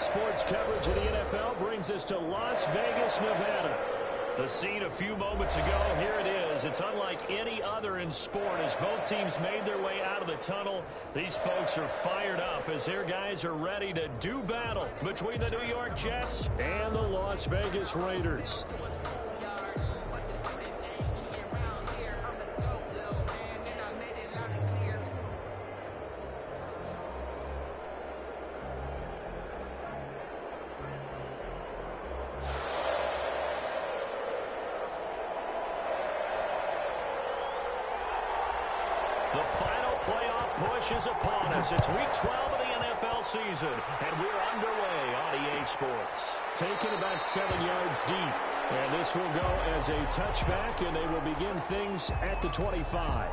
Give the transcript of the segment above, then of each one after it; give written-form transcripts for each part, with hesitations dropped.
sports coverage of the NFL brings us to Las Vegas, Nevada. The scene a few moments ago, here it is. It's unlike any other in sport as both teams made their way out of the tunnel. These folks are fired up as their guys are ready to do battle between the New York Jets and the Las Vegas Raiders. The final playoff push is upon us. It's week 12 of the NFL season, and we're underway on EA Sports. Taken about 7 yards deep, and this will go as a touchback, and they will begin things at the 25.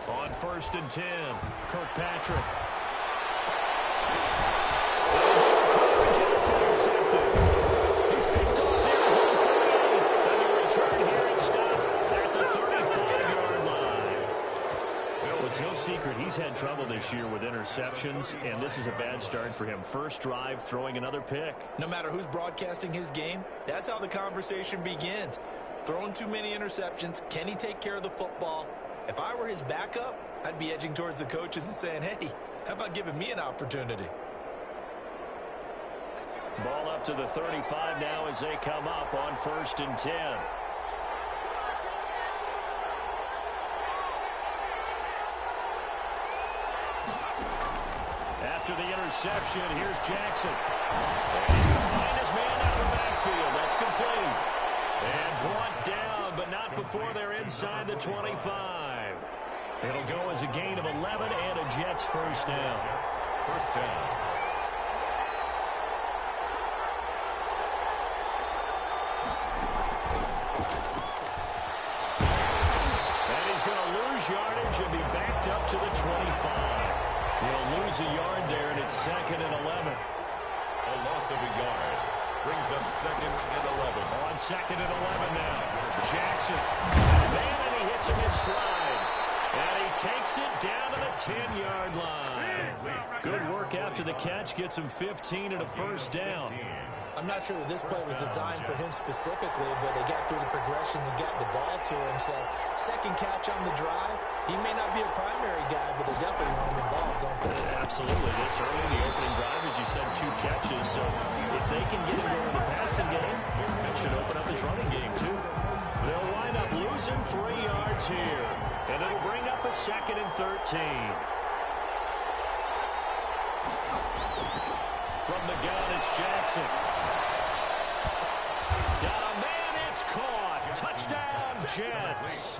On 1st and 10, Kirkpatrick. Jets intercepted. He's picked off here his own 38. And the return here is stopped at the 35-yard line. Well, it's no secret he's had trouble this year with interceptions, and this is a bad start for him. First drive, throwing another pick. No matter who's broadcasting his game, that's how the conversation begins. Throwing too many interceptions, can he take care of the football? If I were his backup, I'd be edging towards the coaches and saying, hey, how about giving me an opportunity? Ball up to the 35 now as they come up on 1st and 10. After the interception, here's Jackson. And he's going to find his man out of the backfield. That's complete. And brought down, but not before they're inside the 25. It'll go as a gain of 11 and a Jets first down. First down. And he's going to lose yardage and be backed up to the 25. He'll lose a yard there, and it's 2nd and 11. A loss of a yard brings up 2nd and 11. On 2nd and 11 now. Jackson. Man, and he hits him in stride. And he takes it down to the 10-yard line. Good work after the catch. Gets him 15 and a first down. I'm not sure that this play was designed for him specifically, but they got through the progressions and got the ball to him. So, second catch on the drive. He may not be a primary guy, but they definitely want him involved, don't they? Absolutely. This early in the opening drive, as you said, 2 catches. So, if they can get him going in the passing game, that should open up his running game, too. They'll wind up losing 3 yards here. And it'll bring up a 2nd and 13. From the gun, it's Jackson. Got a man, it's caught. Touchdown, Jets.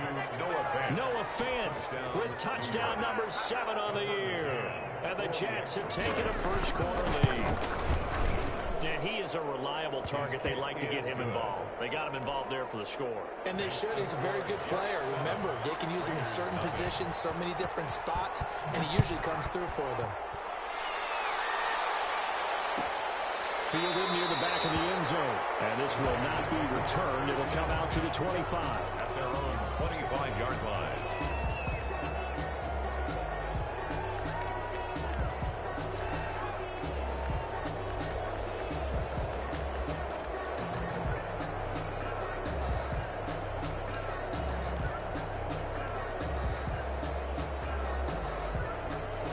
Noah Fant with touchdown number 7 on the year. And the Jets have taken a first quarter lead. And he is a reliable target. They like to get him involved. They got him involved there for the score. And they should. He's a very good player. Remember, they can use him in certain positions, so many different spots, and he usually comes through for them. Fielded near the back of the end zone. And this will not be returned. It'll come out to the 25. At their own 25-yard line.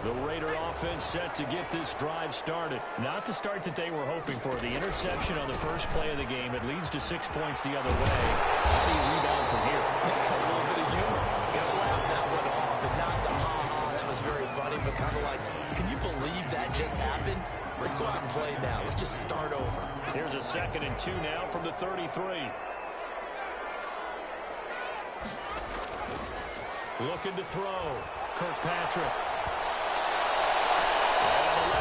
The Raider offense set to get this drive started. Not the start that they were hoping for. The interception on the first play of the game. It leads to 6 points the other way. How do you rebound from here? That's a little bit of humor. Got to laugh that one off and not the ha-ha. That was very funny, but kind of like, can you believe that just happened? Let's go out and play now. Let's just start over. Here's a 2nd and 2 now from the 33. Looking to throw. Kirkpatrick.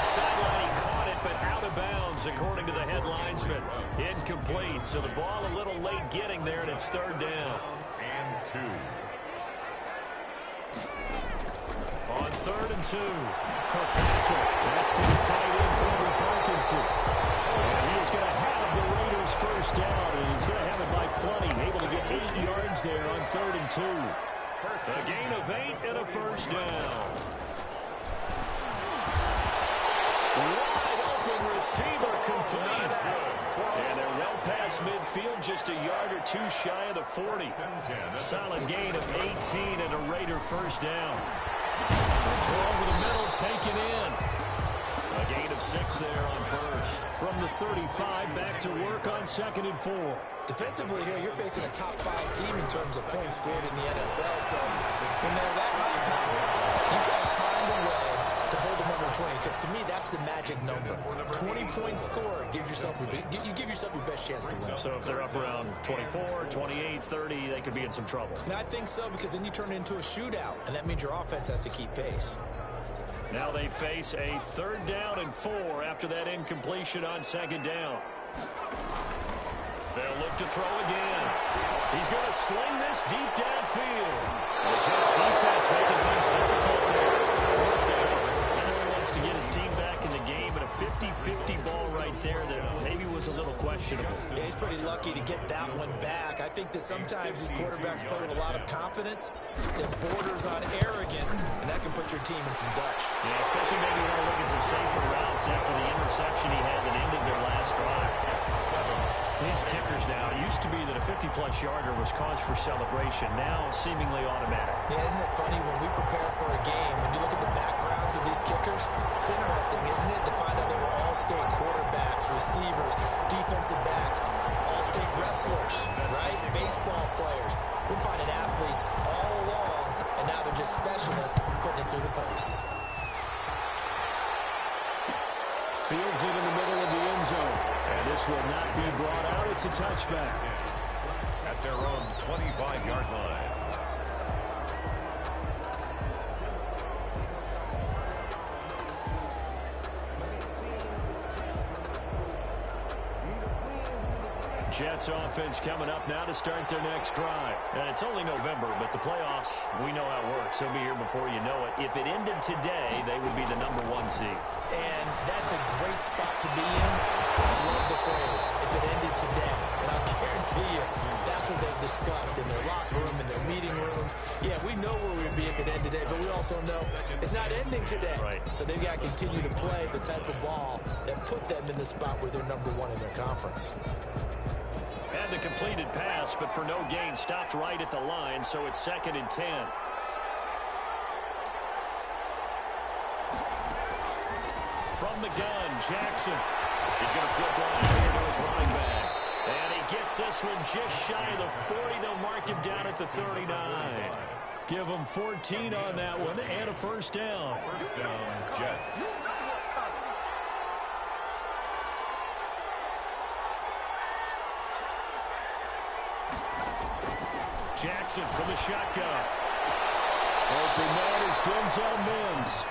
sideline, he caught it, but out of bounds, according to the head linesman. Incomplete, so the ball a little late getting there, and it's third down. And 2. On 3rd and 2, Kirkpatrick. That's to the tight end, Corbin Parkinson. And he is going to have the Raiders first down, and he's going to have it by plenty. Able to get 8 yards there on 3rd and 2. A gain of 8 and a first down. Wide open receiver complete. And they're well past midfield, just a yard or two shy of the 40. Solid gain of 18 and a Raider first down. Throw over the middle, taken in. A gain of 6 there on first. From the 35, back to work on 2nd and 4. Defensively here, you're facing a top 5 team in terms of points scored in the NFL. So when they're that high power, you've got to find a way to hold them under 20. Because to me, that's the magic number. 20-point score gives yourself you give yourself your best chance to win. So if they're up around 24, 28, 30, they could be in some trouble. I think so, because then you turn it into a shootout, and that means your offense has to keep pace. Now they face a 3rd down and 4 after that incompletion on 2nd down. They'll look to throw again. He's going to sling this deep downfield. The Jets defense making things difficult there. 4th down. I know he wants to get his team back in the game, but a 50-50 ball right there that maybe was a little questionable. Yeah, he's pretty lucky to get that one back. I think that sometimes these quarterbacks play with a lot of confidence that borders on arrogance, and that can put your team in some Dutch. Yeah, especially maybe when we're looking some safer routes after the interception he had that ended their last drive. These kickers now, it used to be that a 50-plus yarder was cause for celebration. Now, seemingly automatic. Yeah, isn't it funny when we prepare for a game, when you look at the backgrounds of these kickers, it's interesting, isn't it, to find out they were all-state quarterbacks, receivers, defensive backs, all-state wrestlers, right? Baseball players. We're finding athletes all along, and now they're just specialists putting it through the posts. Fields it in the middle of the end zone. And this will not be brought out. It's a touchback. At their own 25-yard line. Jets offense coming up now to start their next drive. And it's only November, but the playoffs, we know how it works. They'll be here before you know it. If it ended today, they would be the #1 seed. And that's a great spot to be in. I love the phrase, if it ended today. And I'll guarantee you, that's what they've discussed in their locker room, in their meeting rooms. Yeah, we know where we'd be if it ended today, but we also know it's not ending today. Right. So they've got to continue to play the type of ball that put them in the spot where they're #1 in their conference. Had the completed pass, but for no gain, stopped right at the line, so it's 2nd and 10. From the gun, Jackson. He's going to flip one out here to his running back. And he gets this one just shy of the 40. They'll mark him down at the 39. Give him 14 on that one and a first down. First down, Jets. Jackson from the shotgun. Open man is Denzel Mims.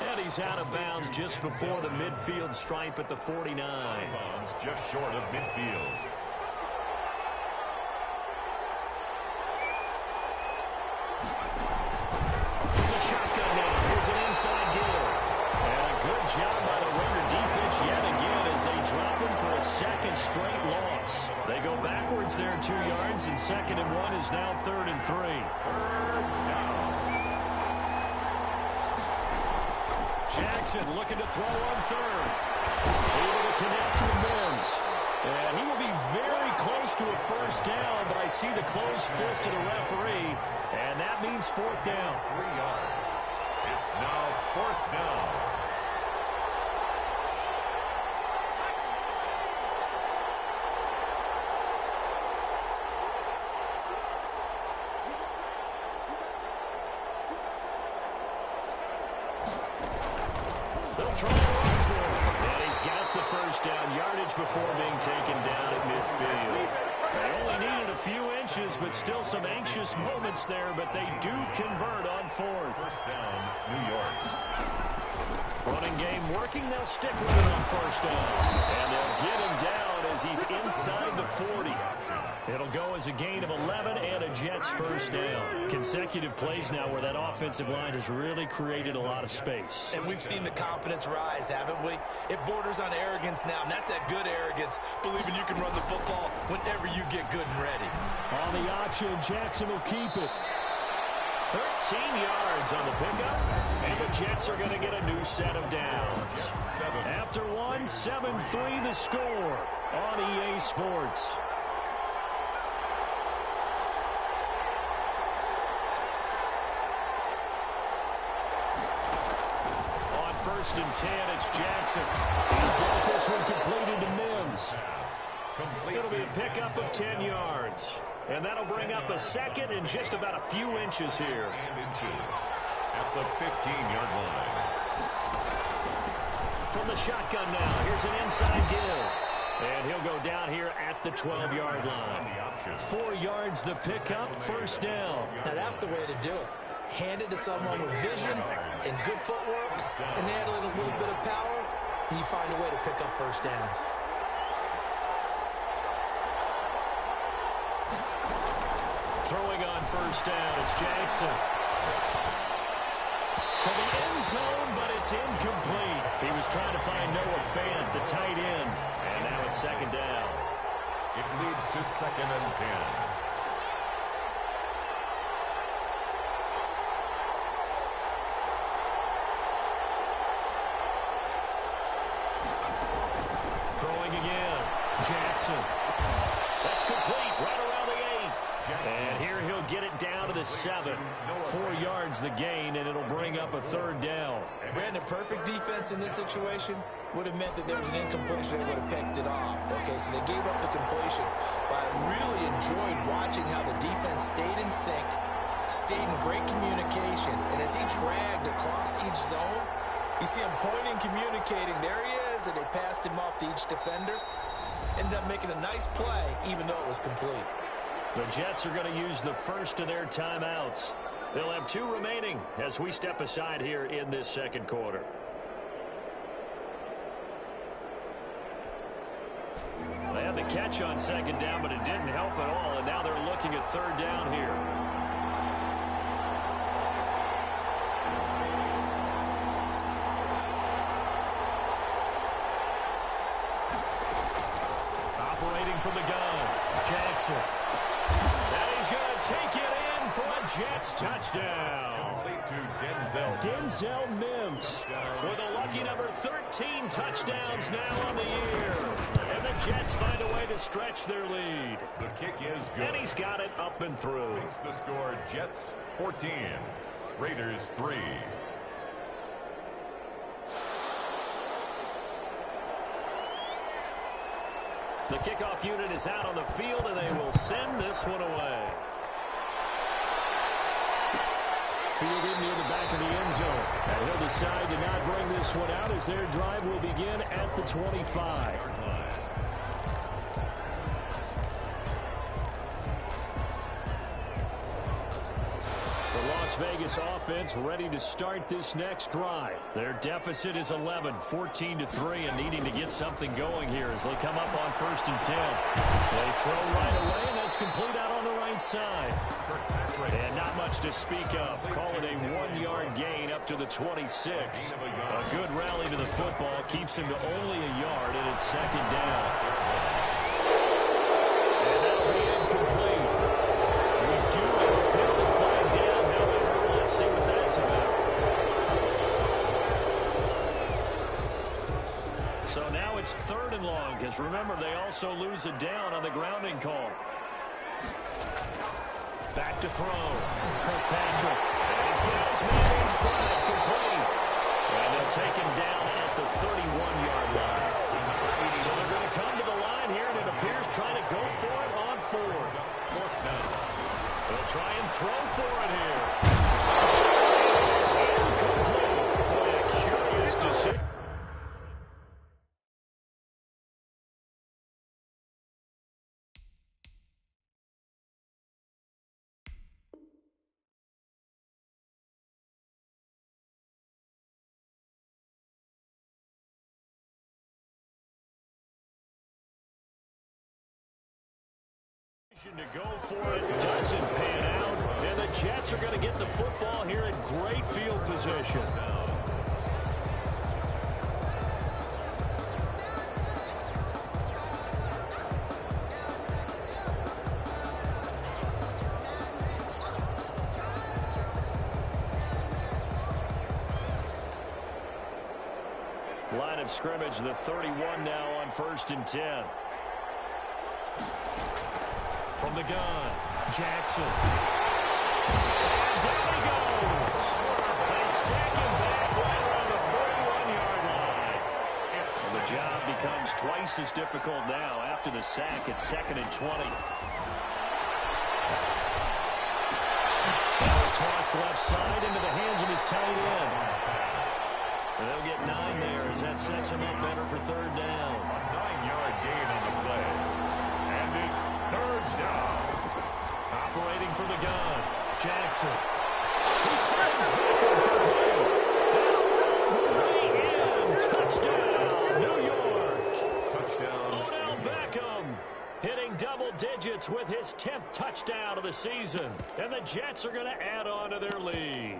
And he's out of bounds just before the midfield stripe at the 49. Just short of midfield. From the shotgun now. Here's an inside give. And a good job by the Raider defense yet again as they drop him for a second straight loss. They go backwards there 2 yards, and 2nd and 1 is now 3rd and 3. Jackson looking to throw on 3rd. Able to connect to Mims. And he will be very close to a first down, but I see the closed fist of the referee, and that means 4th down. 3 yards. It's now 4th down. They'll try to run for him. And he's got the first down yardage before being taken down at midfield. They only needed a few inches, but still some anxious moments there, but they do convert on 4th. First down, New York. Running game working. They'll stick with it on first down. And they'll get him down as he's inside the 40. It'll go as a gain of 11 and a Jets first down. Consecutive plays now where that offensive line has really created a lot of space. And we've seen the confidence rise, haven't we? It borders on arrogance now, and that's that good arrogance, believing you can run the football whenever you get good and ready. On the option, Jackson will keep it. 13 yards on the pickup, and the Jets are going to get a new set of downs. After one, 7-3 the score on EA Sports. On 1st and 10, it's Jackson. He's got this one completed to Mims. It'll be a pickup of 10 yards. And that'll bring up a second and just about a few inches here. At the 15-yard line. From the shotgun now, here's an inside give. And he'll go down here at the 12-yard line. 4 yards the pickup, first down. Now that's the way to do it. Hand it to someone with vision and good footwork, and add a little bit of power, and you find a way to pick up first downs. Throwing on first down, it's Jackson. To the end zone, but it's incomplete. He was trying to find Noah Fant, the tight end. And now it's second down. It leads to 2nd and 10. Throwing again. Jackson. That's complete right around the 8. And here he'll get it down to the 7. 4 yards the gain, and it'll bring up a third down. Brandon, perfect defense in this situation would have meant that there was an incompletion. They would have picked it off. Okay, so they gave up the completion. But I really enjoyed watching how the defense stayed in sync, stayed in great communication. And as he dragged across each zone, you see him pointing, communicating. There he is, and they passed him off to each defender. Ended up making a nice play, even though it was complete. The Jets are going to use the first of their timeouts. They'll have 2 remaining as we step aside here in this second quarter. They had the catch on second down, but it didn't help at all, and now they're looking at third down here. Operating from the gun, Jackson. And he's going to take it in for a Jets touchdown. Complete to Denzel Mims with a lucky number 13 touchdowns now on the year. And the Jets find a way to stretch their lead. The kick is good. And he's got it up and through. Makes the score Jets 14, Raiders 3. The kickoff unit is out on the field, and they will send this one away. Fielded near the back of the end zone. And he'll decide to not bring this one out as their drive will begin at the 25. The Las Vegas offense ready to start this next drive. Their deficit is 11, 14-3, and needing to get something going here as they come up on 1st and 10. They throw right away, and that's complete out on the right side. And not much to speak of. Call it a 1-yard gain up to the 26. A good rally to the football keeps him to only a yard, and it's second down. And that'll be incomplete. We do have a penalty flag down, however. Let's see what that's about. So now it's 3rd and long, because remember, they also lose a down on the grounding call. Back to throw. Kirkpatrick. And he's got his man in stride, complete. And they'll take him down at the 31-yard line. So they're going to come to the line here, and it appears trying to go for it on 4th. 4th down. They'll try and throw for it here. It's incomplete. Boy, a curious decision. To go for it doesn't pan out, and the Jets are going to get the football here in great field position. Line of scrimmage, the 31 now on 1st and 10. From the gun, Jackson. And down he goes. They sack him back right around the 41-yard line. Well, the job becomes twice as difficult now. After the sack, it's 2nd and 20. Now a toss left side into the hands of his tight end. And they'll get 9 there as that sets him up better for 3rd down. A 9-yard gain on the play. And it's 3rd down. Operating from the gun, Jackson. He threatens back and touchdown, New York. Touchdown. Odell Beckham hitting double digits with his 10th touchdown of the season. And the Jets are going to add on to their lead.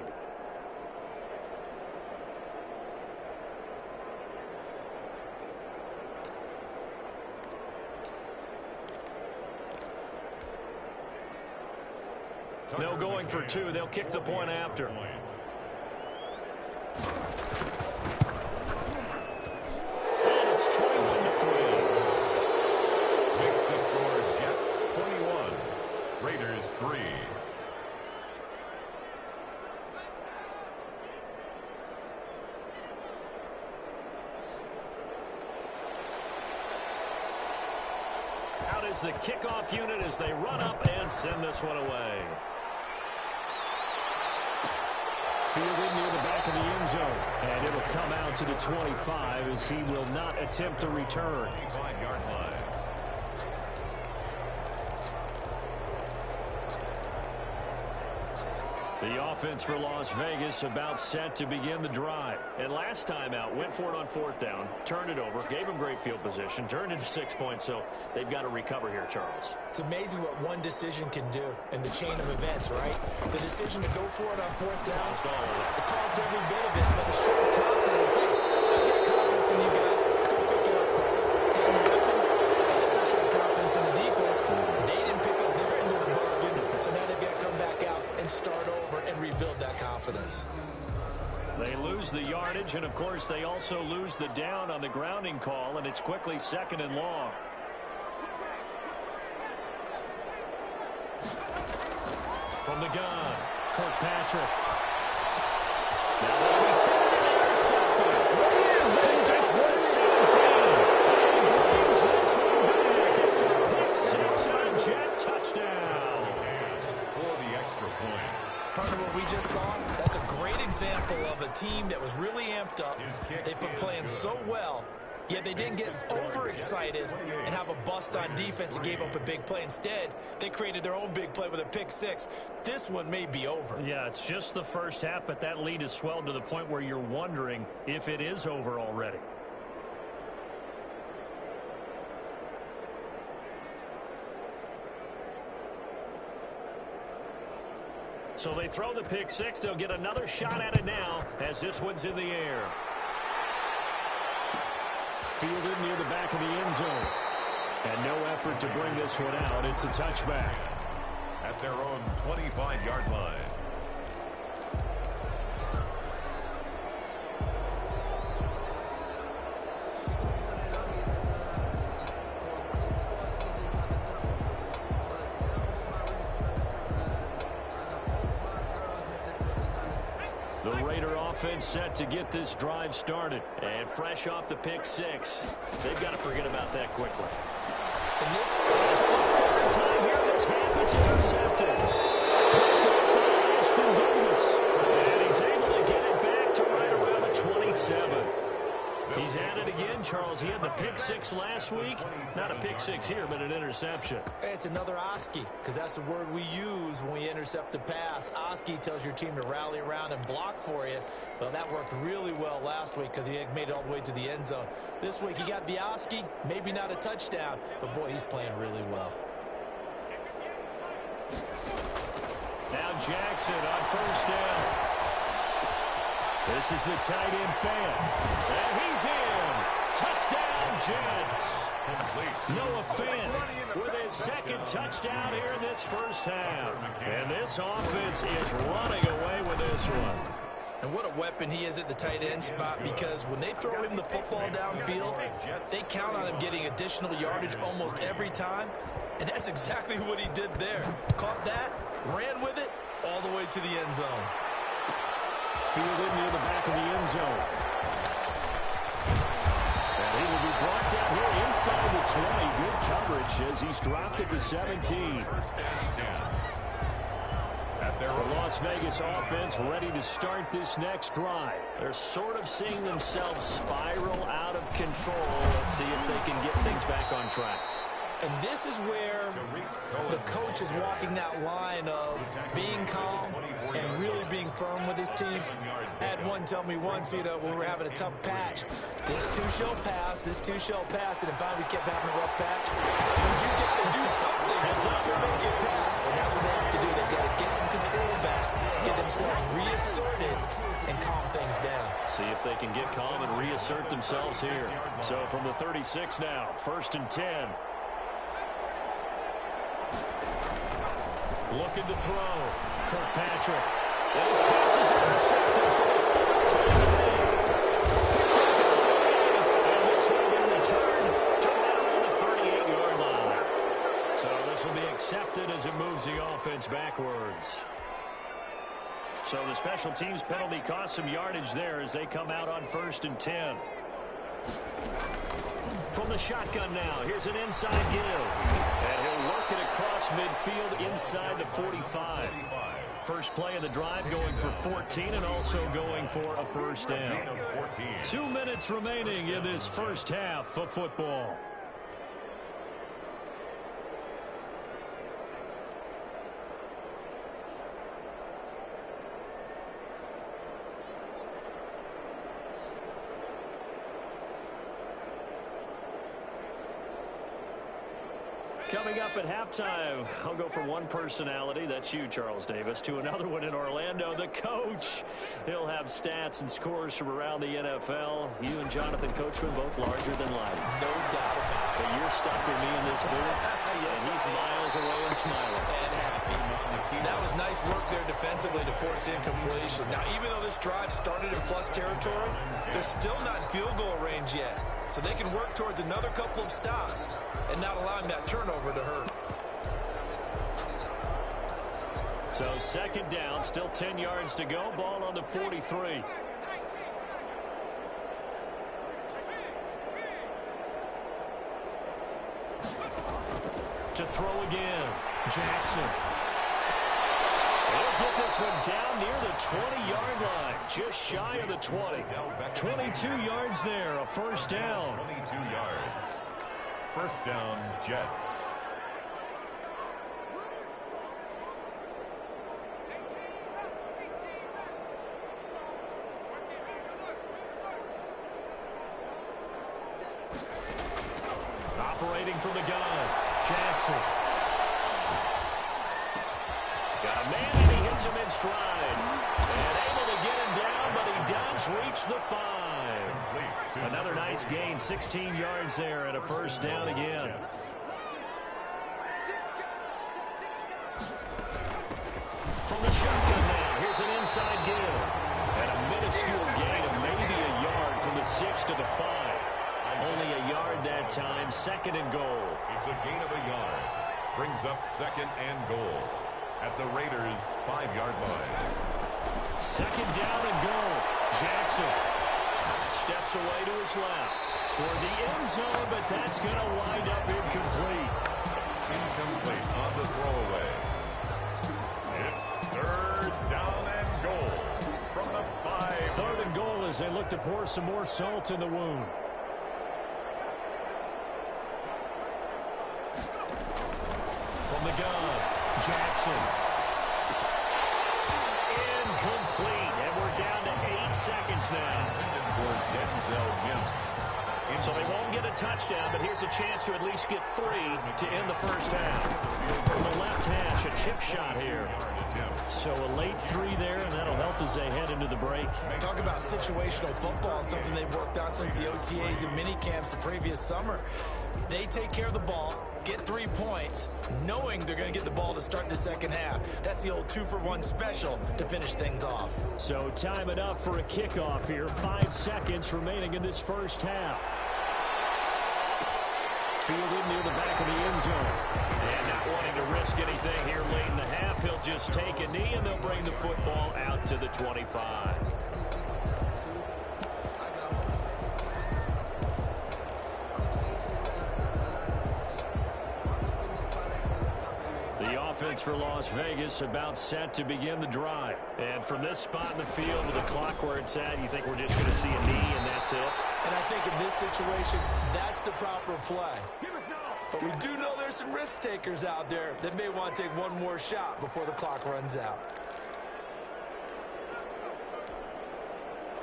No going for 2. They'll kick the point after. And it's 21-3. Makes the score Jets 21, Raiders 3. Out is the kickoff unit as they run up and send this one away. Fielded near the back of the end zone. And it'll come out to the 25 as he will not attempt a return. 25-yard line. The offense for Las Vegas about set to begin the drive. And last time out, went for it on 4th down, turned it over, gave him great field position, turned into 6 points, so they've got to recover here, Charles. It's amazing what one decision can do in the chain of events, right? The decision to go for it on 4th down, it caused every bit of it, but it showed confidence. Hey, I got confidence in you guys. Go pick it up for me. Didn't happen. It also showed confidence in the defense. They didn't pick up their end of the bargain, so now they've got to come back out and start over and rebuild that confidence. They lose the yardage, and of course they also lose the down on the grounding call, and it's quickly 2nd and long. From the gun, Kirkpatrick. Now they'll be tipped and intercepted. Just for the 17. And brings this one back. It's a pick 6 on Jet touchdown. For the extra point. Partner, what we just saw, that's a great example of a team that was really amped up. They've been playing so well, yet they didn't get overexcited and have a bust on defense and gave up a big play. Instead, they created their own big play with a pick 6. This one may be over. Yeah, it's just the first half, but that lead has swelled to the point where you're wondering if it is over already. So they throw the pick 6. They'll get another shot at it now as this one's in the air. Fielded near the back of the end zone. And no effort to bring this one out. It's a touchback. At their own 25-yard line. The Raider offense set to get this drive started. And fresh off the pick 6. They've got to forget about that quickly. And this For the 3rd time here in this half, it's intercepted. Picked up by Ashton Davis. And he's able to get it back to right around the 27th. He's at it again, Charles. He had the pick 6 last week. Not a pick 6 here, but an interception. It's another Oski, because that's the word we use when we intercept a pass. Oski tells your team to rally around and block for you. Well, that worked really well last week because he made it all the way to the end zone. This week he got the Oski, maybe not a touchdown, but boy, he's playing really well. Now Jackson on first down. This is the tight end fan. And he's in. Touchdown, Jets. Noah Fant with his second touchdown here in this first half. And this offense is running away with this one. And what a weapon he is at the tight end spot, because when they throw him the football downfield, they count on him getting additional yardage almost every time. And that's exactly what he did there. Caught that, ran with it, all the way to the end zone. Fielded near the back of the end zone. And he will be brought down here inside the 20. Good coverage as he's dropped at the 17. The Las Vegas offense ready to start this next drive. They're sort of seeing themselves spiral out of control. Let's see if they can get things back on track. And this is where the coach is walking that line of being calm and really being firm with his team. I had one tell me once, when we were having a tough patch, this too shall pass, this too shall pass. And if we kept having a rough patch, he said, but you got to do something to make it pass. And that's what they have to do. They've got to get some control back, get themselves reasserted, and calm things down. See if they can get calm and reassert themselves here. So from the 36 now, 1st and 10. Looking to throw. Kirkpatrick. And his pass is intercepted for the 4th time. Picked up at the 48. And this will be returned to right around the 38-yard line. So this will be accepted as it moves the offense backwards. So the special teams penalty cost some yardage there as they come out on 1st and 10. From the shotgun now, here's an inside give. And he'll work it across midfield inside the 45. First play of the drive going for 14 and also going for a first down. 2 minutes remaining in this first half of football. Coming up at halftime, I'll go from one personality, that's you, Charles Davis, to another one in Orlando, the coach. He'll have stats and scores from around the NFL. You and Jonathan Coachman both larger than life. No doubt about it. But you're stuck with me in this booth, yes, and he's miles away and smiling. And happy. That was nice work there defensively to force incompletion. Now, even though this drive started in plus territory, they're still not in field goal range yet. So they can work towards another couple of stops and not allowing that turnover to hurt. So 2nd down, still 10 yards to go. Ball on the 43. To throw again, Jackson. He'll get this one down near the 20-yard line, just shy of the 20. 22 yards there, a first down. 22 yards. First down, Jets. Operating from the gun, Jackson. Got a man and he hits him in stride. And able to get him down, but he does reach the 5. Another nice gain, 16 yards there and a first down again. From the shotgun now, here's an inside give. And a minuscule gain of maybe a yard from the 6 to the 5. Only a yard that time, 2nd and goal. It's a gain of a yard. Brings up 2nd and goal at the Raiders' 5-yard line. 2nd down and goal. Jackson steps away to his left toward the end zone, but that's going to wind up incomplete. Incomplete on the throwaway. It's 3rd down and goal from the 5. 3rd and goal as they look to pour some more salt in the wound. From the gun, Jackson. Incomplete, and we're down to 8 seconds now. For Denzel Mims. So they won't get a touchdown, but here's a chance to at least get 3 to end the first half. From the left hash, a chip shot here. So a late 3 there, and that'll help as they head into the break. Talk about situational football and something they've worked on since the OTAs and mini camps the previous summer. They take care of the ball, get 3 points, knowing they're going to get the ball to start the second half. That's the old 2-for-1 special to finish things off. So time it up for a kickoff here. 5 seconds remaining in this first half. Fielded near the back of the end zone. And not wanting to risk anything here late in the half, he'll just take a knee, and they'll bring the football out to the 25. The offense for Las Vegas about set to begin the drive. And from this spot in the field with the clock where it's at, you think we're just going to see a knee and that's it? And I think in this situation, that's the proper play. But we do know there's some risk takers out there that may want to take one more shot before the clock runs out.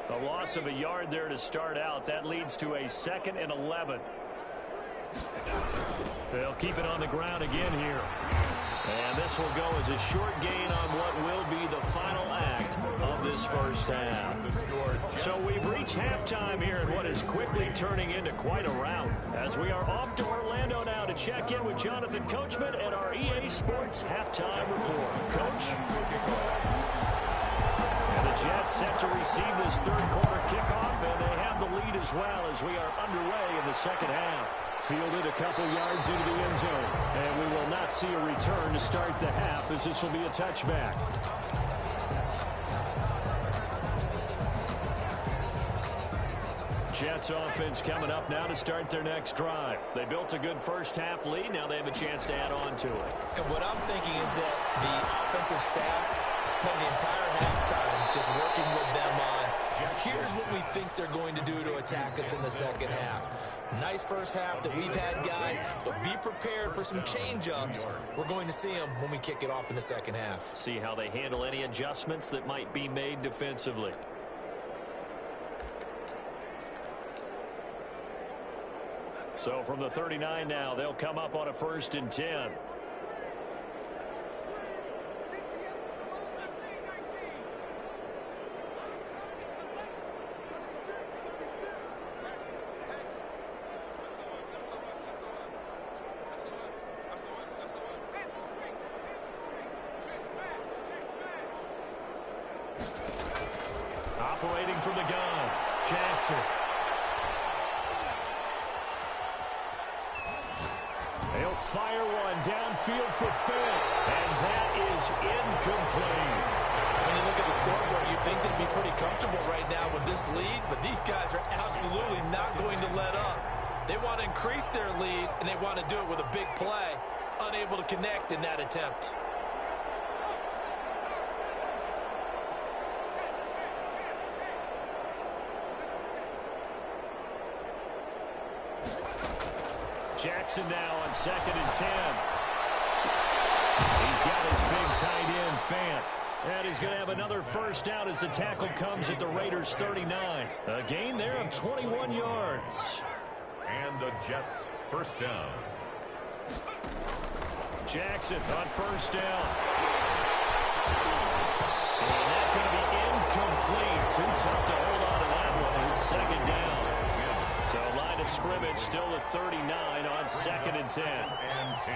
A loss of a yard there to start out. That leads to a 2nd and 11. They'll keep it on the ground again here. And this will go as a short gain on what will be the final act of this first half. So we've reached halftime here in what is quickly turning into quite a rout, as we are off to Orlando now to check in with Jonathan Coachman at our EA Sports Halftime Report. Coach? And the Jets set to receive this third quarter kickoff, and they have the lead as well as we are underway in the second half. Fielded a couple yards into the end zone, and we will not see a return to start the half, as this will be a touchback. Jets offense coming up now to start their next drive. They built a good first half lead. Now they have a chance to add on to it. And what I'm thinking is that the offensive staff spent the entire halftime just working with them on, here's what we think they're going to do to attack us in the second half. Nice first half that we've had, guys, but be prepared for some change-ups. We're going to see them when we kick it off in the second half. See how they handle any adjustments that might be made defensively. So from the 39 now, they'll come up on a 1st and 10. Operating from the gun, Jackson. He'll fire one downfield for Phil, and that is incomplete. When you look at the scoreboard, you think they'd be pretty comfortable right now with this lead, but these guys are absolutely not going to let up. They want to increase their lead, and they want to do it with a big play. Unable to connect in that attempt. Jackson now on 2nd and 10. He's got his big tight end, Fant. And he's going to have another first down as the tackle comes at the Raiders' 39. A gain there of 21 yards. And the Jets first down. Jackson on first down. And that's going to be incomplete. Too tough to hold on to that one. It's 2nd down. So line of scrimmage still at 39 on 2nd and 10. And 10.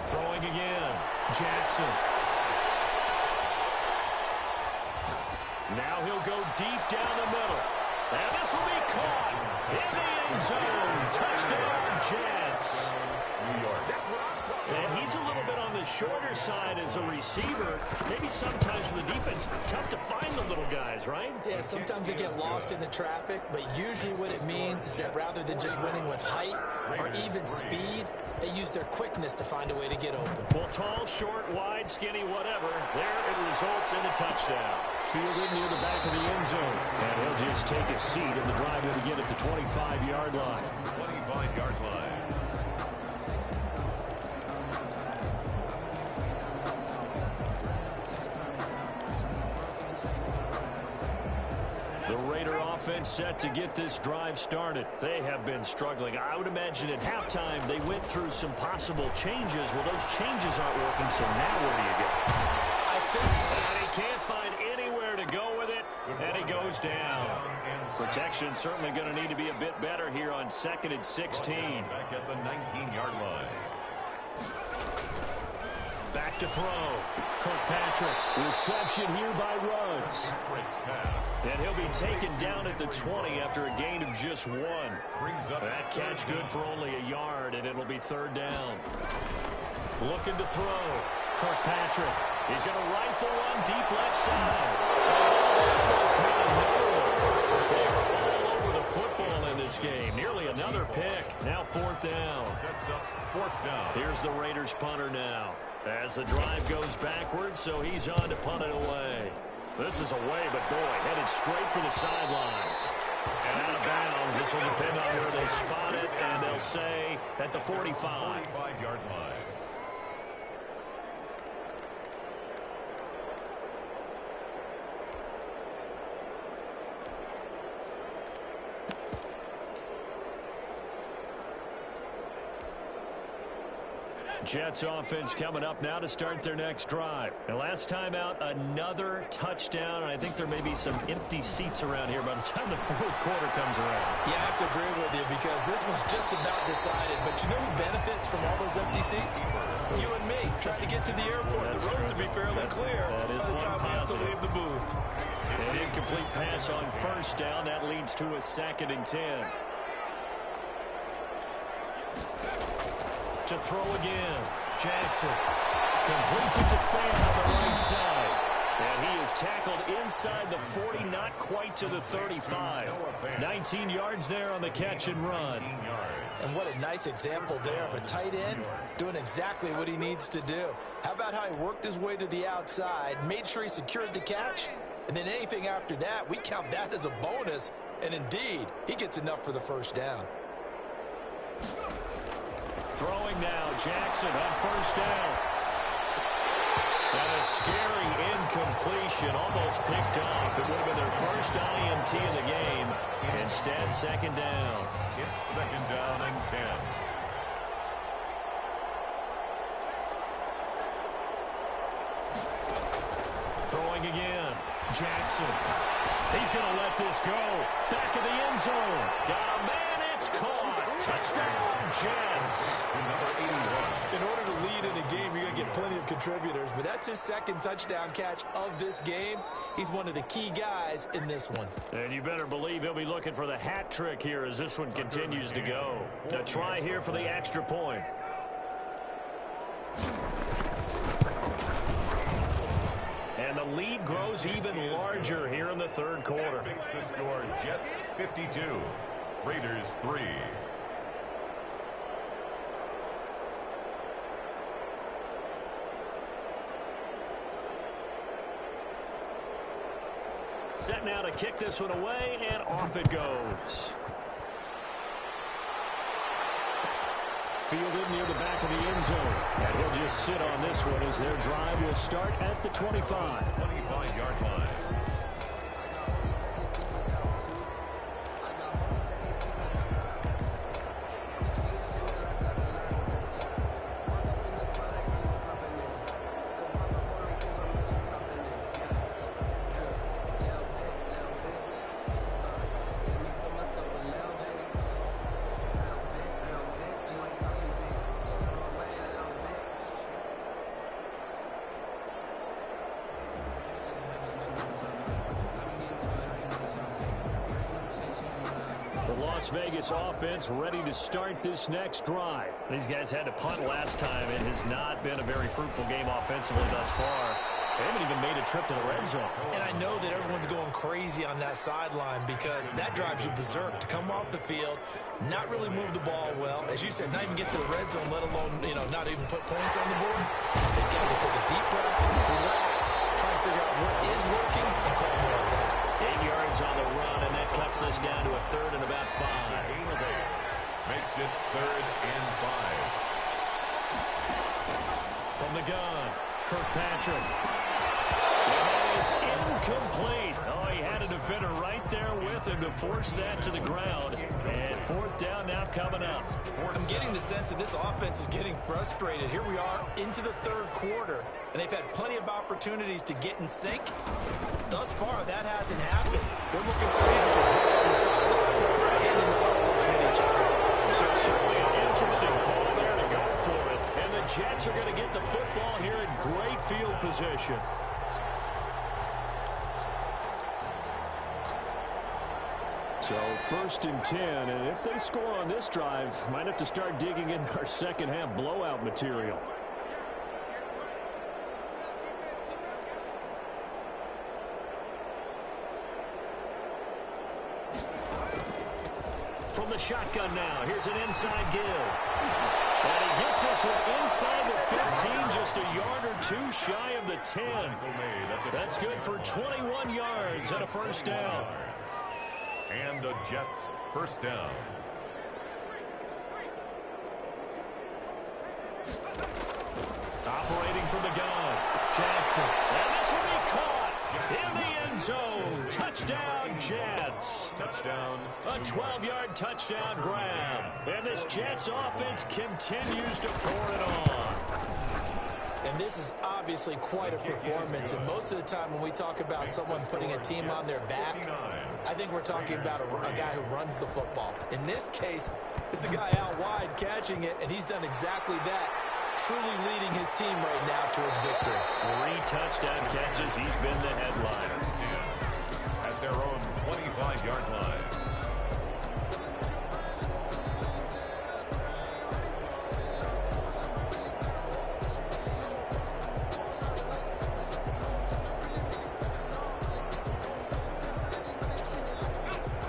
Throwing again. Jackson. Now he'll go deep down the middle. And this will be caught in the end zone. Touchdown, Jets. New York. And he's a little bit on the shorter side as a receiver. Maybe sometimes for the defense, tough to find the little guys, right? Yeah, sometimes they get lost in the traffic, but usually what it means is that rather than just winning with height or even speed, they use their quickness to find a way to get open. Well, tall, short, wide, skinny, whatever, there it results in a touchdown. Fielded near the back of the end zone. And he'll just take a seat in the drive to get at the 25-yard line. 25-yard line. offense set to get this drive started. They have been struggling. I would imagine at halftime they went through some possible changes. Well, those changes aren't working, so now where do you go? And he can't find anywhere to go with it, and he goes down. Protection certainly going to need to be a bit better here on 2nd and 16. Back at the 19-yard line. Back to throw. Kirkpatrick. Reception here by Ruggs. And he'll be taken down at the 20 after a gain of just 1. That catch good for only a yard, and it'll be 3rd down. Looking to throw. Kirkpatrick. He's going to rifle one deep left side. Almost had another one. They are all over the football in this game. Nearly another pick. Now 4th down. Sets up 4th down. Here's the Raiders punter now. As the drive goes backwards, so he's on to punt it away. This is away, but boy, headed straight for the sidelines. And out of bounds. This will depend on where they spot it, and they'll say at the 45. 45-yard line. Jets offense coming up now to start their next drive. And last time out, another touchdown. And I think there may be some empty seats around here by the time the 4th quarter comes around. Yeah, I have to agree with you because this one's just about decided. But you know who benefits from all those empty seats? You and me trying to get to the airport. The roads will be fairly clear by the time we have to leave the booth. An incomplete pass on 1st down. That leads to a 2nd and 10. To throw again. Jackson completes it to Fan on the right side. And he is tackled inside the 40, not quite to the 35. 19 yards there on the catch and run. And what a nice example there of a tight end doing exactly what he needs to do. How about how he worked his way to the outside, made sure he secured the catch, and then anything after that, we count that as a bonus. And indeed, he gets enough for the 1st down. Throwing now, Jackson on 1st down. And a scary incompletion, almost picked off. It would have been their first INT in the game. Instead, 2nd down. It's 2nd down and 10. Throwing again. Jackson. He's going to let this go. Back in the end zone. Got a man. It's caught. Touchdown, Jets. To number 81. In order to lead in a game, you're going to get plenty of contributors, but that's his 2nd touchdown catch of this game. He's one of the key guys in this one. And you better believe he'll be looking for the hat trick here as this one continues to go. A try here for the extra point. And the lead grows even larger here in the 3rd quarter. Makes the score Jets 52, Raiders 3. Set now to kick this one away, and off it goes. Fielded near the back of the end zone. And he'll just sit on this one as their drive will start at the 25. 25-yard line. Las Vegas offense ready to start this next drive. These guys had to punt last time. It has not been a very fruitful game offensively thus far. They haven't even made a trip to the red zone. And I know that everyone's going crazy on that sideline because that drives you berserk to come off the field, not really move the ball well. As you said, not even get to the red zone, let alone, not even put points on the board. They've got to just take a deep breath, relax, try and figure out what is working, and call more of that. 8 yards on the run, and that cuts us down to a 3rd and about 5. Makes it 3rd and 5. From the gun, Kirkpatrick. And is incomplete. Oh, he had a defender right there with him to force that to the ground. And fourth down now coming up. I'm getting the sense that this offense is getting frustrated. Here we are into the third quarter, and they've had plenty of opportunities to get in sync. Thus far, that hasn't happened. They're looking for answers both on the sidelines and in the huddle looking at each other. So certainly an interesting call there to go for it. And the Jets are going to get the football here in great field position. So first and 10, and if they score on this drive, might have to start digging in our second half blowout material. From the shotgun now, here's an inside give. And he gets this one inside the 15, just a yard or two shy of the 10. That's good for 21 yards and a first down. And the Jets first down. Operating from the gun, Jackson. And this will be caught in the end zone. Touchdown, Jets. Touchdown. A 12-yard touchdown grab. And this Jets offense continues to pour it on. And this is obviously quite a performance. And most of the time when we talk about someone putting a team on their back, I think we're talking about a guy who runs the football. In this case, it's a guy out wide catching it, and he's done exactly that, truly leading his team right now towards victory. 3 touchdown catches. He's been the headliner. At their own 25-yard line.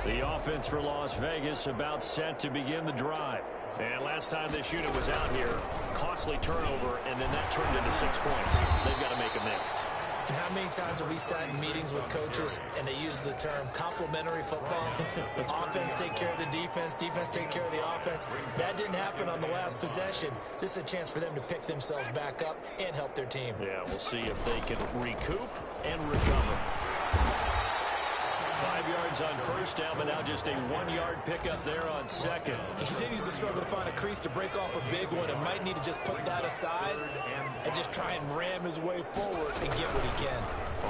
The offense for Las Vegas about set to begin the drive. And last time this unit was out here, costly turnover, and then that turned into 6 points. They've got to make amends. And how many times have we sat in meetings with coaches and they use the term complementary football? Offense take care of the defense, defense take care of the offense. That didn't happen on the last possession. This is a chance for them to pick themselves back up and help their team. Yeah, we'll see if they can recoup and recover. 5 yards on first down, but now just a 1-yard pickup there on second. He continues to struggle to find a crease to break off a big one and might need to just put that aside and just try and ram his way forward and get what he can.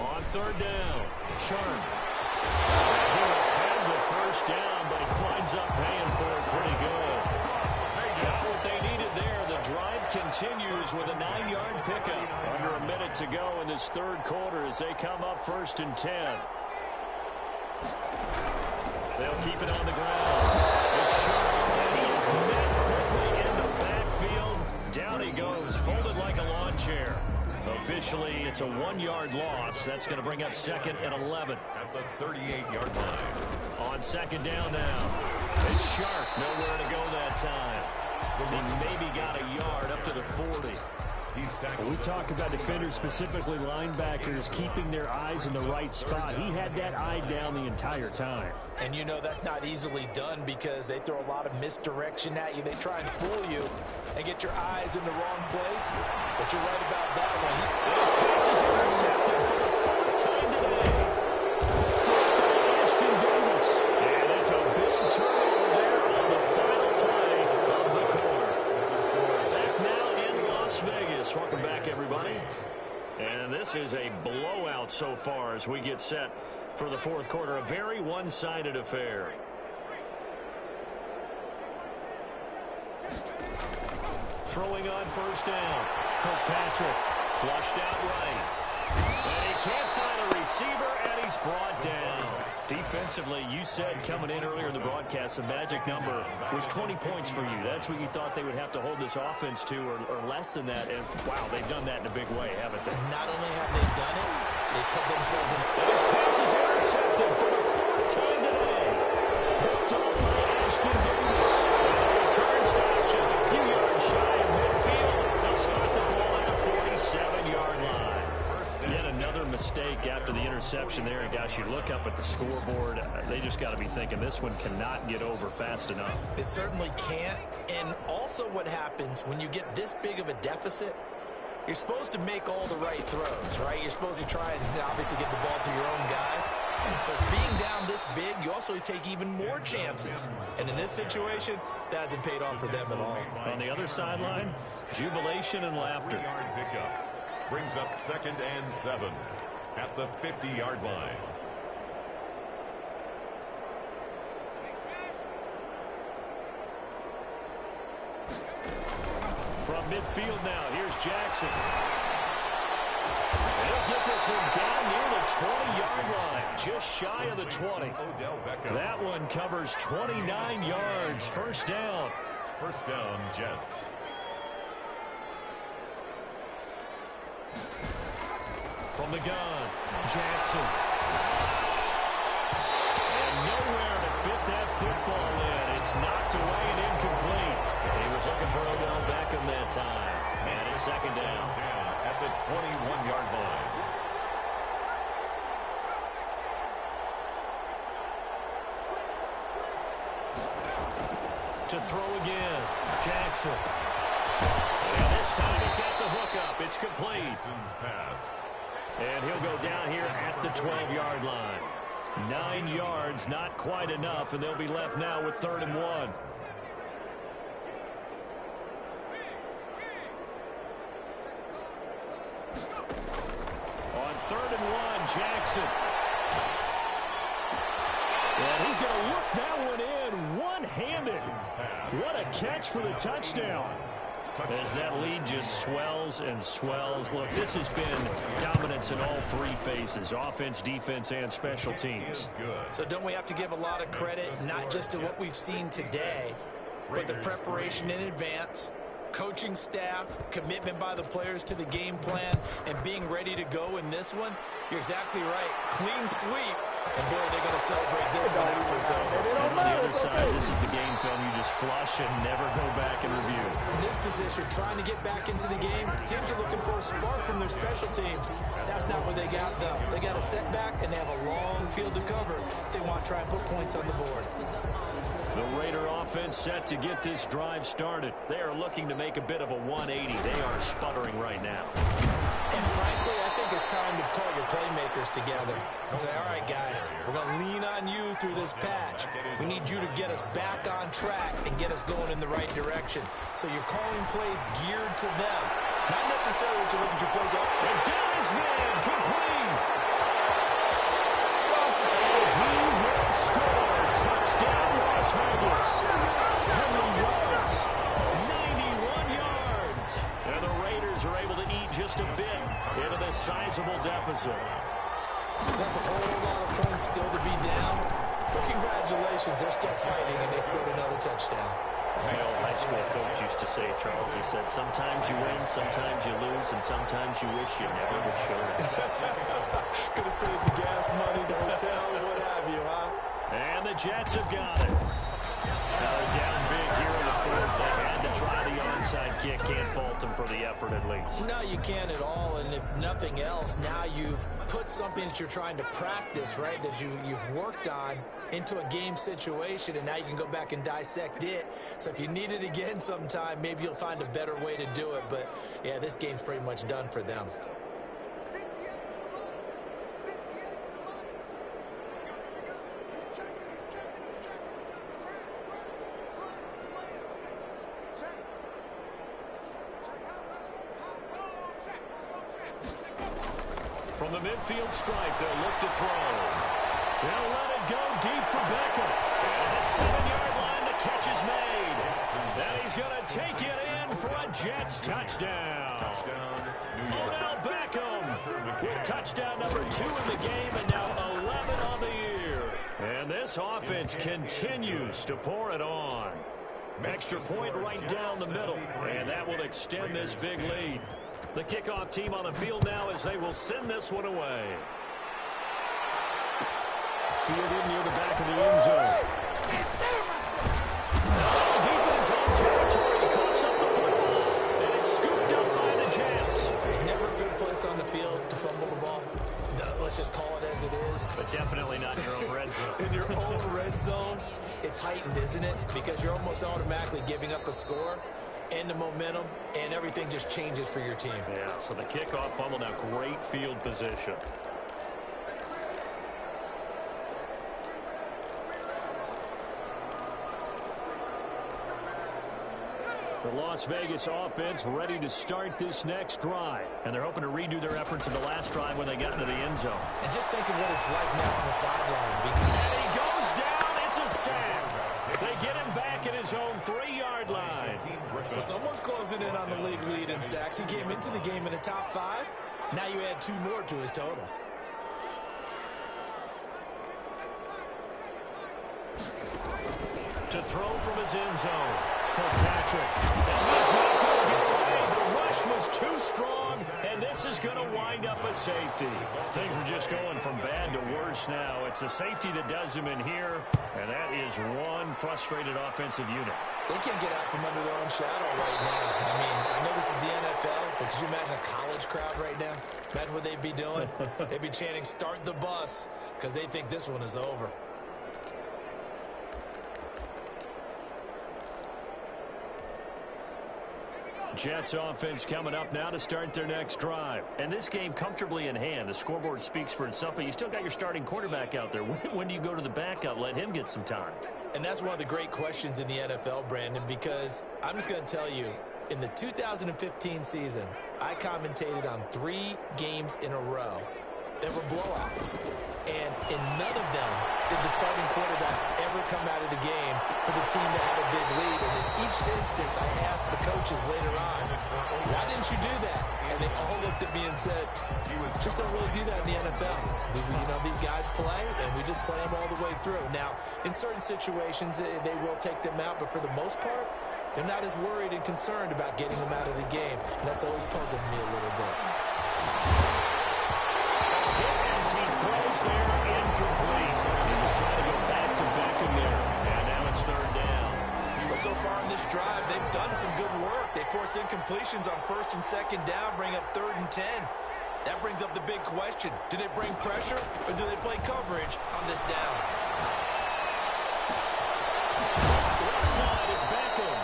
On third down, Sharp. He had the first down, but he winds up paying for it pretty good. Got what they needed there. The drive continues with a 9-yard pickup. Under a minute to go in this third quarter as they come up first and 10. They'll keep it on the ground. It's Sharp. He is met quickly in the backfield. Down he goes, folded like a lawn chair. Officially, it's a 1-yard loss. That's going to bring up second and 11. At the 38-yard line. On second down now. It's Sharp. Nowhere to go that time. He maybe got a yard up to the 40. We talk about defenders, specifically linebackers, keeping their eyes in the right spot. He had that eye down the entire time. And you know that's not easily done because they throw a lot of misdirection at you. They try and fool you and get your eyes in the wrong place. But you're right about that one. This pass is intercepted for the 4th time today. Ashton Davis. And it's a big turnover there on the final play of the quarter. Back now in Las Vegas. Welcome back, everybody. And this is a blowout so far as we get set for the fourth quarter. A very one-sided affair. Throwing on first down. Kirkpatrick flushed out right. And he can't find a receiver, and he's brought down. Defensively, you said coming in earlier in the broadcast, the magic number was 20 points for you. That's what you thought they would have to hold this offense to, or less than that. And, wow, they've done that in a big way, haven't they? Not only have they done it, they put themselves in. And his pass is intercepted for the 4th time today. Picked up by Ashton Davis. And the return stops just a few yards shy of midfield. They'll spot the ball at the 47-yard line. Yet another mistake after the interception there. And, gosh, you look up at the scoreboard. They just got to be thinking this one cannot get over fast enough. It certainly can't. And also what happens when you get this big of a deficit, You're supposed to make all the right throws, right? You're supposed to try and obviously get the ball to your own guys. But being down this big, you also take even more chances. And in this situation, that hasn't paid off for them at all. On the other sideline, jubilation and laughter. Pickup brings up 2nd and 7 at the 50-yard line. From midfield now, here's Jackson. They'll get this one down near the 20-yard line, just shy of the 20. That one covers 29 yards, first down. First down, Jets. From the gun, Jackson. And nowhere to fit that football in. It's knocked away and incomplete. He was looking for Odell Beckham that time. And it's second down. At the 21-yard line. To throw again, Jackson. And this time he's got the hook up. It's complete. Pass. And he'll go down here at the 12-yard line. 9 yards, not quite enough, and they'll be left now with 3rd and 1. On 3rd and 1, Jackson. And he's going to look that one in one-handed. What a catch for the touchdown. As that lead just swells and swells. Look, this has been dominance in all 3 phases, offense, defense, and special teams. So don't we have to give a lot of credit, not just to what we've seen today, but the preparation in advance, coaching staff, commitment by the players to the game plan, and being ready to go in this one? You're exactly right. Clean sweep. And boy, they're going to celebrate this one after it's over. And on the other side, this is the game film you just flush and never go back and review. In this position, trying to get back into the game, teams are looking for a spark from their special teams. That's not what they got, though. They got a setback, and they have a long field to cover if they want to try and put points on the board. The Raider offense set to get this drive started. They are looking to make a bit of a 180. They are sputtering right now. And frankly, I think it's time to call your playmakers together and say, all right, guys, we're going to lean on you through this patch. We need you to get us back on track and get us going in the right direction. So you're calling plays geared to them. Not necessarily to look at your plays. And got his man complete. He will score. Touchdown, Las Vegas. Henry Ruggs, 91 yards. And the Raiders are able to eat just a bit into this sizable deficit. That's a whole lot of points still to be down. But congratulations, they're still fighting, and they scored another touchdown. My old high school coach used to say, Charles, he said, sometimes you win, sometimes you lose, and sometimes you wish you never would show it. Could have saved the gas money, the hotel, what have you, huh? And the Jets have got it. Now they're down big here in the 4th. They had to try the onside kick. Can't fault them for the effort at least. No, you can't at all. And if nothing else, now you've put something that you're trying to practice, right, that you've worked on into a game situation, and now you can go back and dissect it. So if you need it again sometime, maybe you'll find a better way to do it. But, yeah, this game's pretty much done for them. From the midfield stripe, they'll look to throw. They'll let it go deep for Beckham. And the 7-yard line, the catch is made. And he's going to take it in for a Jets touchdown. Odell Beckham with touchdown number 2 in the game, and now 11 on the year. And this offense continues to pour it on. Extra point right down the middle, and that will extend this big lead. The kickoff team on the field now as they will send this one away. Fielded near the back of the end zone. Deep in his own territory, he coughs up the football, and it's scooped up by the Jets. There's never a good place on the field to fumble the ball. Let's just call it as it is. But definitely not in your own red zone. In your own red zone, it's heightened, isn't it? Because you're almost automatically giving up a score. and the momentum, and everything just changes for your team. Yeah, so the kickoff fumble, now great field position. The Las Vegas offense ready to start this next drive. And they're hoping to redo their efforts in the last drive when they got into the end zone. And just think of what it's like now on the sideline. And he goes down. It's a sack. They get him back at his own 3-yard line. Well, someone's closing in on the league lead in sacks. He came into the game in the top 5. Now you add 2 more to his total. To throw from his end zone. Kirkpatrick. And he's not going to get away. The rush was too strong, and this is going to wind up a safety. Things are just going from bad to worse now. It's a safety that does him in here, and that is one frustrated offensive unit. They can't get out from under their own shadow right now. I mean, I know this is the NFL, but could you imagine a college crowd right now? Imagine what they'd be doing. They'd be chanting, "Start the bus," because they think this one is over. Jets offense coming up now to start their next drive. And this game comfortably in hand. The scoreboard speaks for itself, but you still got your starting quarterback out there. When do you go to the backup? Let him get some time. And that's one of the great questions in the NFL, Brandon, because I'm just going to tell you, in the 2015 season, I commentated on 3 games in a row that were blowouts. And in none of them did the starting quarterback ever come out of the game for the team that had a big lead. And in each instance, I asked the coaches later on, why didn't you do that? And they all looked at me and said, just don't really do that in the NFL. You know, these guys play, and we just play them all the way through. Now, in certain situations, they will take them out, but for the most part, they're not as worried and concerned about getting them out of the game. And that's always puzzled me a little bit. As he throws there, incomplete. He was trying to go back to him there. And now it's 3rd down. Well, so far in this drive, they've done some good work. They force incompletions on 1st and 2nd down, bring up 3rd and 10. That brings up the big question. Do they bring pressure, or do they play coverage on this down? Left side, it's Beckham.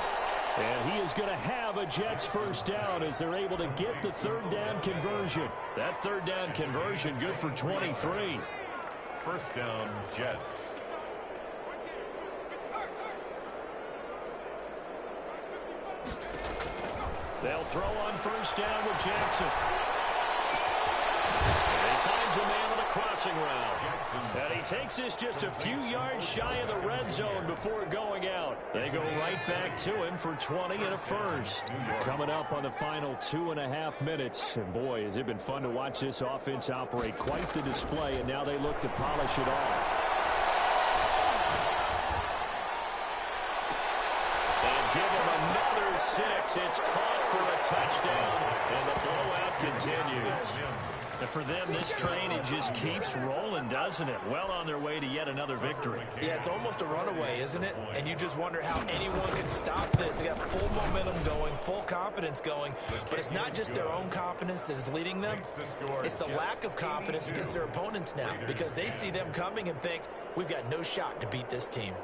And he is going to have a Jets first down as they're able to get the 3rd down conversion. That 3rd down conversion good for 23. First down, Jets. They'll throw on 1st down with Jackson. And he finds a man on a crossing route. And he takes this just a few yards shy of the red zone before going out. They go right back to him for 20 and a first. Coming up on the final 2.5 minutes. And boy, has it been fun to watch this offense operate. Quite the display, and now they look to polish it off. And give him another 6. It's caught for a touchdown. And the blowout continues. And for them, this train, it just keeps rolling, doesn't it? Well on their way to yet another victory. Yeah, it's almost a runaway, isn't it? And you just wonder how anyone can stop this. They got full momentum going, full confidence going. But it's not just their own confidence that's leading them. It's the lack of confidence against their opponents now, because they see them coming and think, we've got no shot to beat this team.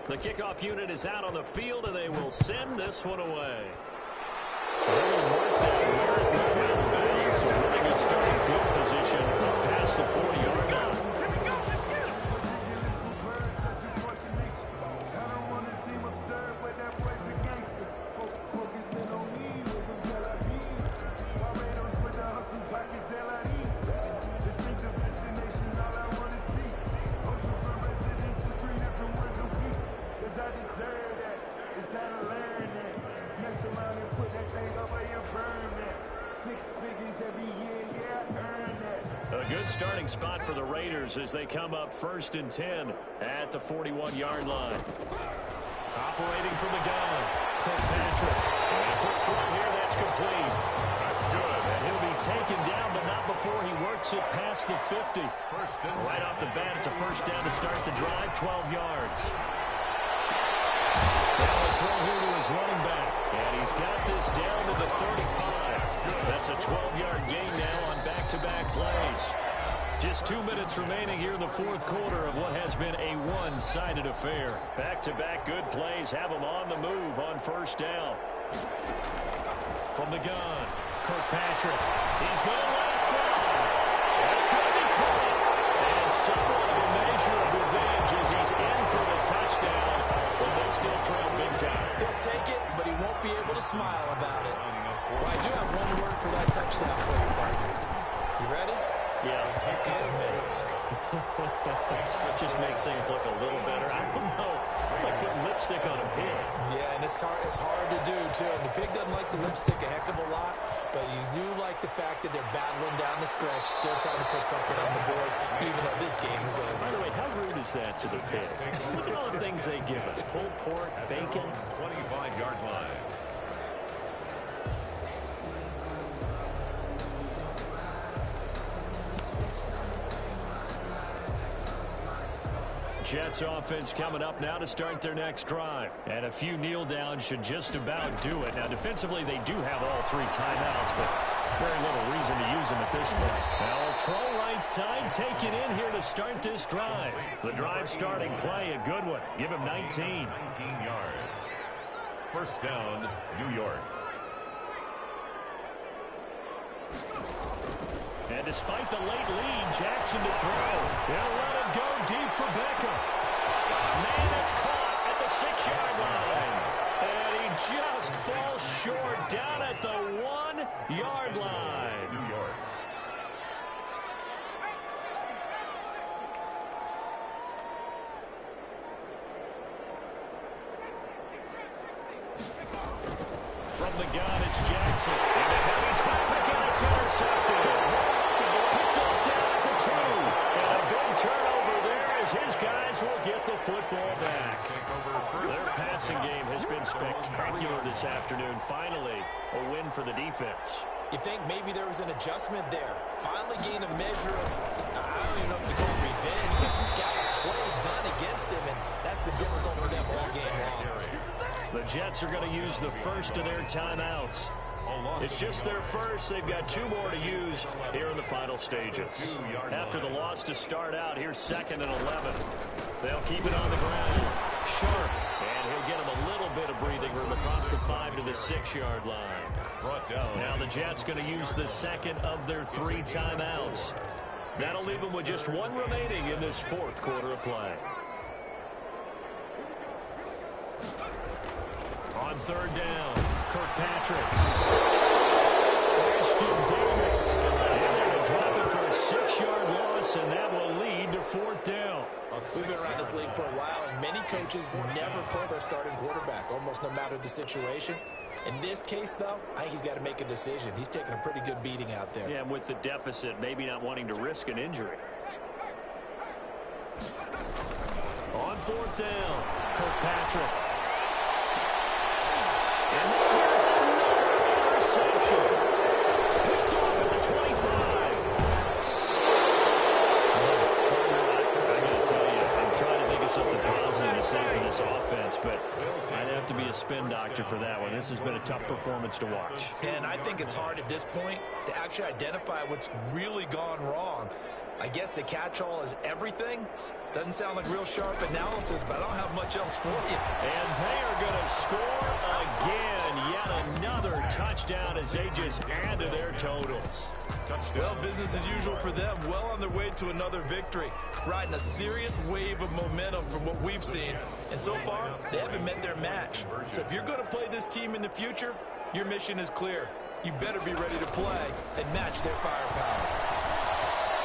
The kickoff unit is out on the field, and they will send this one away. So really good starting field position past the 40-yard line. I deserve that. It's time to learn that. Mess around. good starting spot for the Raiders as they come up 1st and 10 at the 41-yard line. Operating from the gun, Kirkpatrick. And a quick throw here, that's complete. That's good. And he'll be taken down, but not before he works it past the 50. Right off the bat, it's a first down to start the drive, 12 yards. Now a throw here to his running back. And he's got this down to the 35. That's a 12-yard gain now on back-to-back plays. Just 2 minutes remaining here in the fourth quarter of what has been a one-sided affair. Back-to-back good plays have him on the move on first down. From the gun, Kirkpatrick. He's going to let it fly. That's going to be caught. And somewhat of a measure of revenge as he's in for the touchdown. But they still trail big time. He'll take it, but he won't be able to smile about it. Well, I do have one word for that touchdown for you, partner. You ready? Yeah. Cosmetics. It just makes things look a little better. I don't know. It's like putting lipstick on a pig. Yeah, and it's hard to do, too. And the pig doesn't like the lipstick a heck of a lot, but you do like the fact that they're battling down the stretch, still trying to put something on the board, even though this game is over. By the way, how rude is that to the pig? Look at all the things they give us. Pulled pork, bacon. 25-yard line. Jets offense coming up now to start their next drive. And a few kneel downs should just about do it. Now, defensively, they do have all 3 timeouts, but very little reason to use them at this point. Now, a throw right side taken in here to start this drive. The drive starting play, a good one. Give him 19. 19 yards. First down, New York. And despite the late lead, Jackson to throw. They'll let it go deep for Beckham. Man, it's caught at the 6-yard line. And he just falls short down at the 1-yard line. New York. From the gun, it's Jackson. Into heavy traffic, and it's intercepted. Picked up down at the 2. And a big turnover there as his guys will get the football back. Their passing game has been spectacular this afternoon. Finally, a win for the defense. You think maybe there was an adjustment there. Finally gained a measure of, I don't even know if to call revenge, but got a play done against him, and that's been difficult for them all game long. The Jets are going to use the first of their timeouts. It's just their first. They've got 2 more to use here in the final stages. After the loss to start out, here's 2nd and 11. They'll keep it on the ground. Sharp. And he'll get him a little bit of breathing room across the 5 to the 6-yard line. Now the Jets going to use the second of their 3 timeouts. That'll leave them with just 1 remaining in this fourth quarter of play. On 3rd down, Kirkpatrick. Ashton Davis. And they're going to drop it for a 6-yard loss, and that will lead to 4th down. We've been around this league for a while, and many coaches never pull their starting quarterback, almost no matter the situation. In this case, though, I think he's got to make a decision. He's taking a pretty good beating out there. Yeah, and with the deficit, maybe not wanting to risk an injury. On 4th down, Kirkpatrick. And there's another interception. Picked off at the 25. I got to tell you, I'm trying to think of something positive to say for this offense, but I'd have to be a spin doctor for that one. This has been a tough performance to watch. And I think it's hard at this point to actually identify what's really gone wrong. I guess the catch-all is everything. Doesn't sound like real sharp analysis, but I don't have much else for you. And they are going to score again. Yet another touchdown as they just add to their totals. Well, business as usual for them. Well on their way to another victory. Riding a serious wave of momentum from what we've seen. And so far, they haven't met their match. So if you're going to play this team in the future, your mission is clear. You better be ready to play and match their firepower.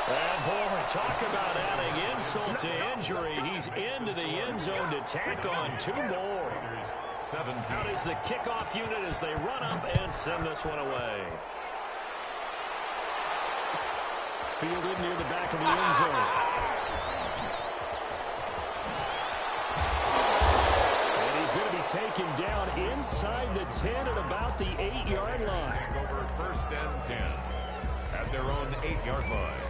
And boy, talk about adding insult to injury. He's into the end zone to tack on 2 more. Out is the kickoff unit as they run up and send this one away. fielded near the back of the end zone. And he's going to be taken down inside the 10 at about the 8-yard line. Over 1st and 10 at their own 8-yard line.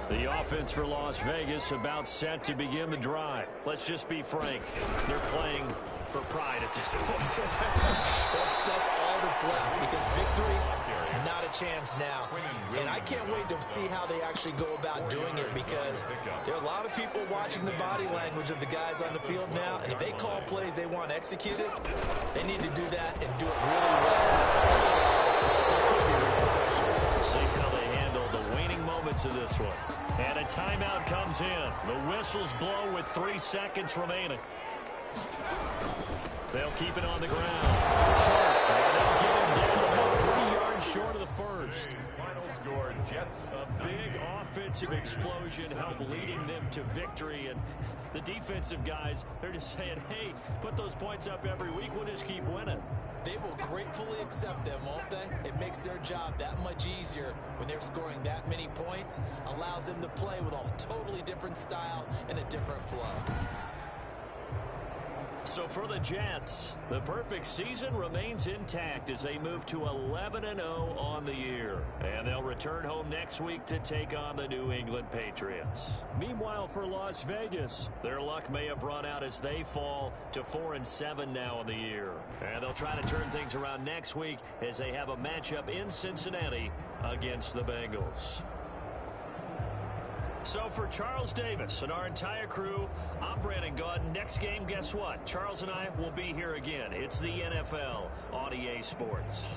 The offense for Las Vegas about set to begin the drive. Let's just be frank. They're playing for pride at this point. that's all that's left, because victory, not a chance now. And I can't wait to see how they actually go about doing it, because there are a lot of people watching the body language of the guys on the field now, and if they call plays they want executed, they need to do that and do it really well. Otherwise, there could be repercussions. We'll see how they handle the waning moments of this one. And a timeout comes in. The whistles blow with 3 seconds remaining. They'll keep it on the ground. And they'll get him down about 3 yards short of the first. Final score, Jets. A big offensive explosion helped leading them to victory. And the defensive guys, they're just saying, hey, put those points up every week. We'll just keep winning. They will gratefully accept them, won't they? It makes their job that much easier when they're scoring that many points. Allows them to play with a totally different style and a different flow. So for the Jets, the perfect season remains intact as they move to 11-0 on the year. And they'll return home next week to take on the New England Patriots. Meanwhile, for Las Vegas, their luck may have run out as they fall to 4-7 now on the year. And they'll try to turn things around next week as they have a matchup in Cincinnati against the Bengals. So for Charles Davis and our entire crew, I'm Brandon Gaudin. Next game, guess what? Charles and I will be here again. It's the NFL on EA Sports.